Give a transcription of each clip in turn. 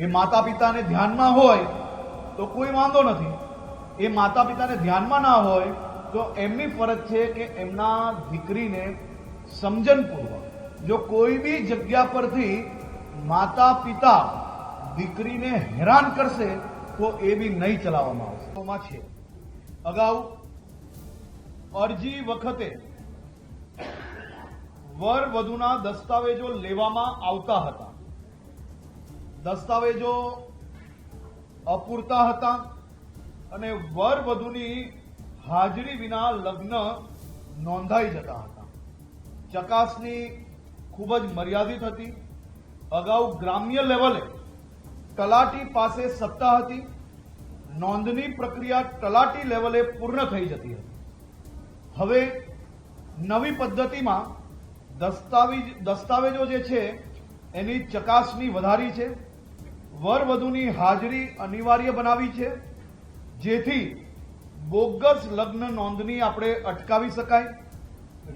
એ માતા પિતાને ધ્યાનમાં હોય તો કોઈ વાંધો નથી. એ માતા પિતાને ધ્યાનમાં ના હોય તો એમની ફરજ છે કે એમના દીકરીને સમજણપૂર્વક, જો કોઈ બી જગ્યા પરથી માતા પિતા દીકરીને હેરાન કરશે તો એ બી નહીં ચલાવવામાં આવશે. અગાઉ અરજી વખતે વર વધુના દસ્તાવેજો લેવામાં આવતા હતા. દસ્તાવેજો અપૂરતા હતા અને વર વધુની હાજરી વિના લગ્ન નોંધાઈ જતા હતા. ચકાસણી ખૂબ જ મર્યાદિત હતી. અગાઉ ગ્રામ્ય લેવલે તલાટી પાસે સત્તા હતી. નોંધણી પ્રક્રિયા તલાટી લેવલે પૂર્ણ થઈ જતી હતી. હવે નવી પદ્ધતિમાં દસ્તાવેજો જે છે એની ચકાસણી વધારી છે. વર વધુની હાજરી અનિવાર્ય બનાવી છે, જેથી બોગસ લગ્ન નોંધણી આપણે અટકાવી શકાય.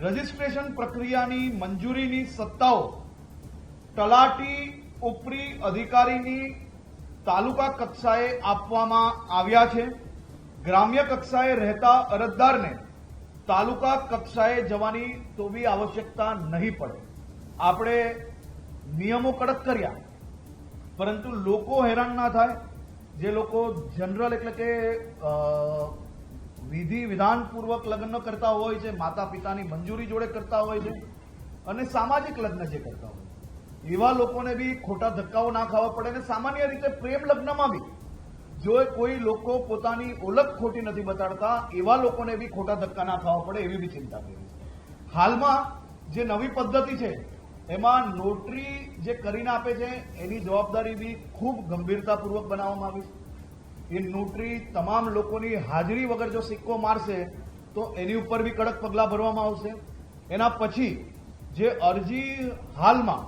રજીસ્ટ્રેશન પ્રક્રિયાની મંજૂરીની સત્તાઓ તલાટી ઉપરી અધિકારીની તાલુકા કક્ષાએ આપવામાં આવ્યા છે. ગ્રામ્ય કક્ષાએ રહેતા અરજદારને તાલુકા કક્ષાએ જવાની તો બી આવશ્યકતા નહીં પડે. આપણે નિયમો કડક કર્યા, પરંતુ લોકો હેરાન ના થાય. જે લોકો જનરલ એટલે કે વિધાનપૂર્વક લગ્ન કરતા હોય છે, માતા પિતાની મંજૂરી જોડે કરતા હોય છે, અને સામાજિક લગ્ન જે કરતા હોય, એવા લોકોને બી ખોટા ધક્કાઓ ના ખાવા પડે. અને સામાન્ય રીતે પ્રેમ લગ્નમાં બી જો કોઈ લોકો પોતાની ઓળખ ખોટી નથી બતાડતા, એવા લોકોને બી ખોટા ધક્કા ના ખાવા પડે એવી બી ચિંતા કરી છે. હાલમાં જે નવી પદ્ધતિ છે એમાં નોટરી જે કરીને આપે છે એની જવાબદારી બી ખૂબ ગંભીરતાપૂર્વક બનાવવામાં આવી છે. એ નોટરી તમામ લોકોની હાજરી વગર જો સિક્કો મારશે તો એની ઉપર બી કડક પગલાં ભરવામાં આવશે. એના પછી જે અરજી હાલમાં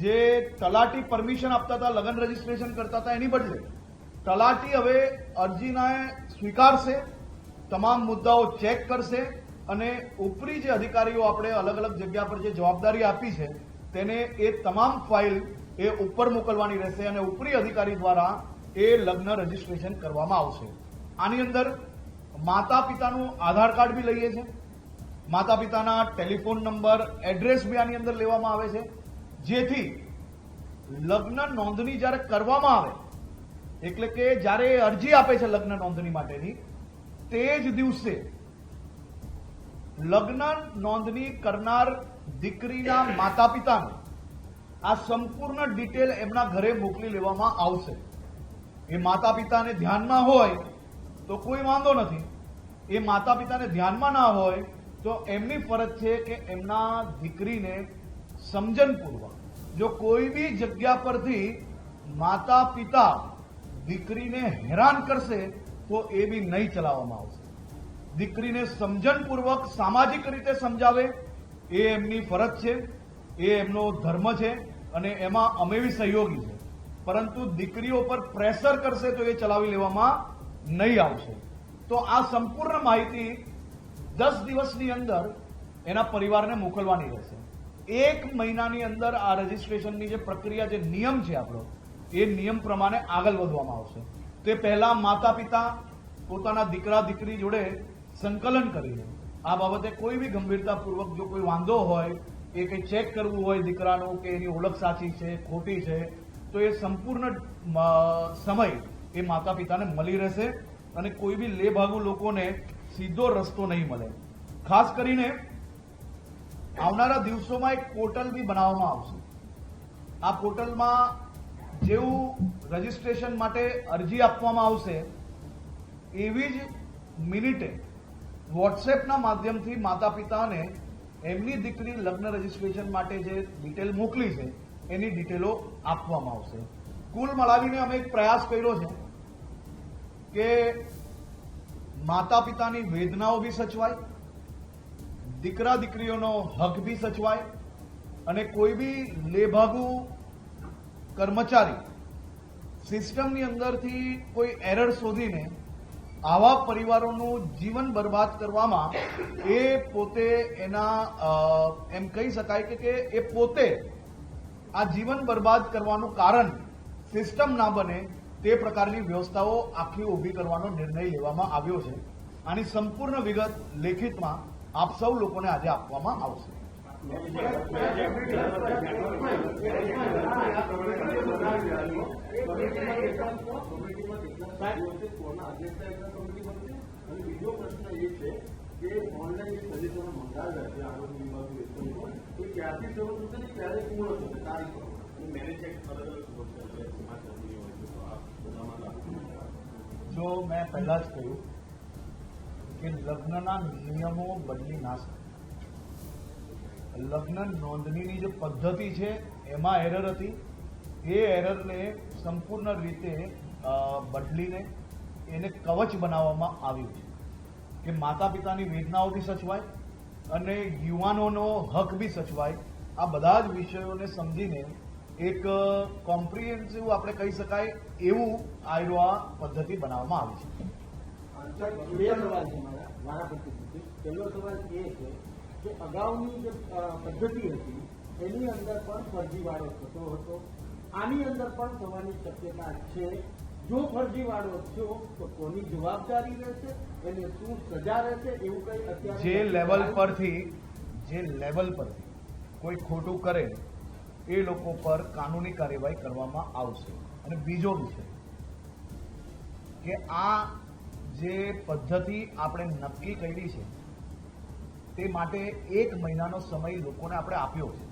જે તલાટી પરમિશન આપતા હતા, લગ્ન રજીસ્ટ્રેશન કરતા હતા, એની બદલે તલાટી હવે અરજીને સ્વીકારશે, તમામ મુદ્દાઓ ચેક કરશે અને ઉપરી જે અધિકારીઓ આપણે અલગ અલગ જગ્યા પર જે જવાબદારી આપી છે તેને એ તમામ ફાઇલ એ ઉપર મોકલવાની રહેશે અને ઉપરી અધિકારી દ્વારા એ લગ્ન રજીસ્ટ્રેશન કરવામાં આવશે. આની અંદર માતા પિતાનું આધાર કાર્ડ બી લઈએ છે, માતા પિતાના ટેલિફોન નંબર, એડ્રેસ બી આની અંદર લેવામાં આવે છે, જેથી લગ્ન નોંધણી જ્યારે કરવામાં આવે એટલે કે જ્યારે અરજી આપે છે લગ્ન નોંધણી માટેની, તે જ દિવસે લગ્ન નોંધણી કરનાર દીકરીના માતા પિતાને આ સંપૂર્ણ ડિટેલ એમના ઘરે મોકલી લેવામાં આવશે. એ માતા પિતાને ધ્યાનમાં હોય તો કોઈ વાંધો નથી. એ માતા પિતાને ધ્યાનમાં ના હોય તો એમની ફરજ છે કે એમના દીકરીને સમજણપૂર્વક, જો કોઈ બી જગ્યા પરથી માતા પિતા દીકરીને હેરાન કરશે તો એ બી નહીં ચલાવવામાં આવશે. દીકરીને સમજણપૂર્વક સામાજિક રીતે સમજાવે એ એમની ફરજ છે, એ એમનો ધર્મ છે અને એમાં અમે બી સહયોગી છે. પરંતુ દીકરીઓ પર પ્રેશર કરશે તો એ ચલાવી લેવામાં નહીં આવશે. તો આ સંપૂર્ણ માહિતી 10 દિવસની અંદર એના પરિવારને મોકલવાની રહેશે. 1 મહિનાની અંદર આ રજીસ્ટ્રેશનની જે પ્રક્રિયા, જે નિયમ છે આપણો, એ નિયમ પ્રમાણે આગળ વધવામાં આવશે. તે પહેલા માતા પિતા પોતાના દીકરા દીકરી જોડે સંકલન કરીને આ બાબતે કોઈ બી ગંભીરતાપૂર્વક જો કોઈ વાંધો હોય, એ કંઈ ચેક કરવું હોય દીકરાનું કે એની ઓળખ સાચી છે ખોટી છે, તો એ સંપૂર્ણ સમય એ માતા પિતાને મળી રહેશે અને કોઈ બી લેભાગુ લોકોને સીધો રસ્તો નહીં મળે. ખાસ કરીને આવનારા દિવસોમાં એક પોર્ટલ બી બનાવવામાં આવશે. આ પોર્ટલમાં જેવું રજીસ્ટ્રેશન માટે અરજી આપવામાં આવશે એવી જ મિનિટે વોટ્સએપના માધ્યમથી માતા પિતાને એમની દીકરી લગ્ન રજીસ્ટ્રેશન માટે જે ડિટેલ મોકલી છે એની ડિટેલો આપવામાં આવશે. કુલ મળાવીને અમે એક પ્રયાસ કર્યો છે કે માતા પિતાની વેદનાઓ બી સચવાય, દીકરા દીકરીઓનો હક બી સચવાય અને કોઈ બી લેભાગુ કર્મચારી સિસ્ટમની અંદરથી કોઈ એરર શોધીને આવા પરિવારોનું જીવન બરબાદ કરવામાં એ પોતે એના એમ કહી શકાય કે એ પોતે આ જીવન બરબાદ કરવાનું કારણ સિસ્ટમ ના બને તે પ્રકારની વ્યવસ્થાઓ આખી ઊભી કરવાનો નિર્ણય લેવામાં આવ્યો છે. આની સંપૂર્ણ વિગત લેખિતમાં આપ સૌ લોકોને આજે આપવામાં આવશે. બીજો પ્રશ્ન એ છે કે ઓનલાઈન જે સર્વિસોનો મંગાવ્યા છે આરોગ્ય વિભાગ એ ક્યારથી શરૂ થશે ને ક્યારે પૂર્ણ થશે તારીખ જો મેં પહેલા જ કહ્યું કે લગ્નના નિયમો બદલી ના શકે. લગ્ન નોંધણીની જે પદ્ધતિ છે એમાં એરર હતી. એ એરરને સંપૂર્ણ રીતે બદલીને એને કવચ બનાવવામાં આવ્યું છે કે માતા પિતાની વેદનાઓ બી સચવાય અને યુવાનોનો હક બી સચવાય. આ બધા જ વિષયોને સમજીને એક કોમ્પ્રિહેન્સિવ આપણે કહી શકાય એવું આ પદ્ધતિ બનાવવામાં આવી છે. બે સવાલ છે મારા પરથી. પહેલો સવાલ એ છે કે અગાઉની જે પદ્ધતિ હતી એની અંદર પણ ફરજીવાળો થતો હતો. આની અંદર પણ થવાની શક્યતા છે. જો ફરજીવાળો થયો તો કોની જવાબદારી રહેશે, એને શું સજા રહેશે, એવું કઈ અત્યારે જે લેવલ પરથી કોઈ ખોટું કરે એ લોકો પર કાનૂની કાર્યવાહી કરવામાં આવશે. અને બીજો વિષય કે આ જે પદ્ધતિ આપણે નક્કી કરી છે તે માટે 1 મહિનાનો સમય લોકોને આપણે આપ્યો છે.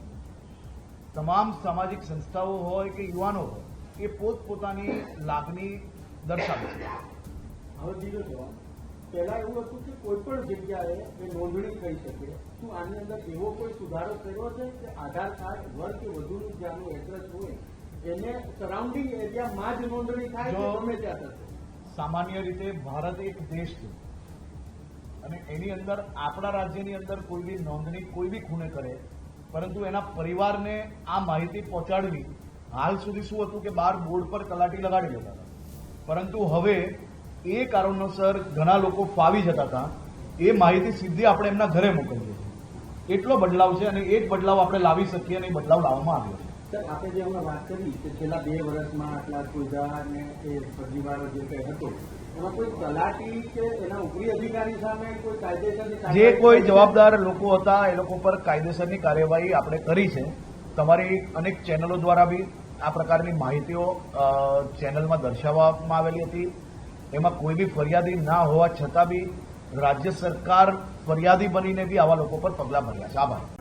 તમામ સામાજિક સંસ્થાઓ હોય કે યુવાનો હોય એ પોતપોતાની લાગણી દર્શાવે છે. હવે બીજો જવાબ, પહેલા એવું હતું કે કોઈ પણ જગ્યાએ એ નોંધણી થઈ શકે. શું આની અંદર એવો કોઈ સુધારો કર્યો છે કે આધાર કાર્ડ વર્ગ કે વધુનું જ્યાંનું એડ્રેસ હોય એને સરાઉન્ડિંગ એરિયામાં જ નોંધણી થાય કે ગમે ત્યાં થશે? સામાન્ય રીતે ભારત એક દેશ છે અને એની અંદર આપણા રાજ્યની અંદર કોઈ બી નોંધણી કોઈ બી ખૂણે કરે પરંતુ એના પરિવારને આ માહિતી પહોંચાડવી. હાલ સુધી શું હતું કે બહાર બોર્ડ પર તલાટી લગાડી દેતા હતા, પરંતુ હવે એ કારણોસર ઘણા લોકો ફાવી જતા હતા. એ માહિતી સીધી આપણે એમના ઘરે મોકલીએ છીએ. એટલો બદલાવ છે અને એ જ બદલાવ આપણે લાવી શકીએ અને એ બદલાવ લાવવામાં આવ્યો છે. સર, આપણે જે હમણાં વાત કરી કે છેલ્લા 2 વર્ષમાં આટલા સુવિધા અને એ ફરજીવાળો જે કંઈ હતો એમાં કોઈ તલાટી કે એના ઉપરી અધિકારી સામે કોઈ કાયદેસરની જે કોઈ જવાબદાર લોકો હતા એ લોકો પર કાયદેસરની કાર્યવાહી આપણે કરી છે. તમારી અનેક ચેનલો દ્વારા બી આ પ્રકારની માહિતીઓ ચેનલમાં દર્શાવવામાં આવેલી હતી. એમાં કોઈ બી ફરિયાદી ના હોવા છતાં બી રાજ્ય સરકાર ફરિયાદી બનીને બી આવા લોકો પર પગલાં ભર્યા છે. આભાર.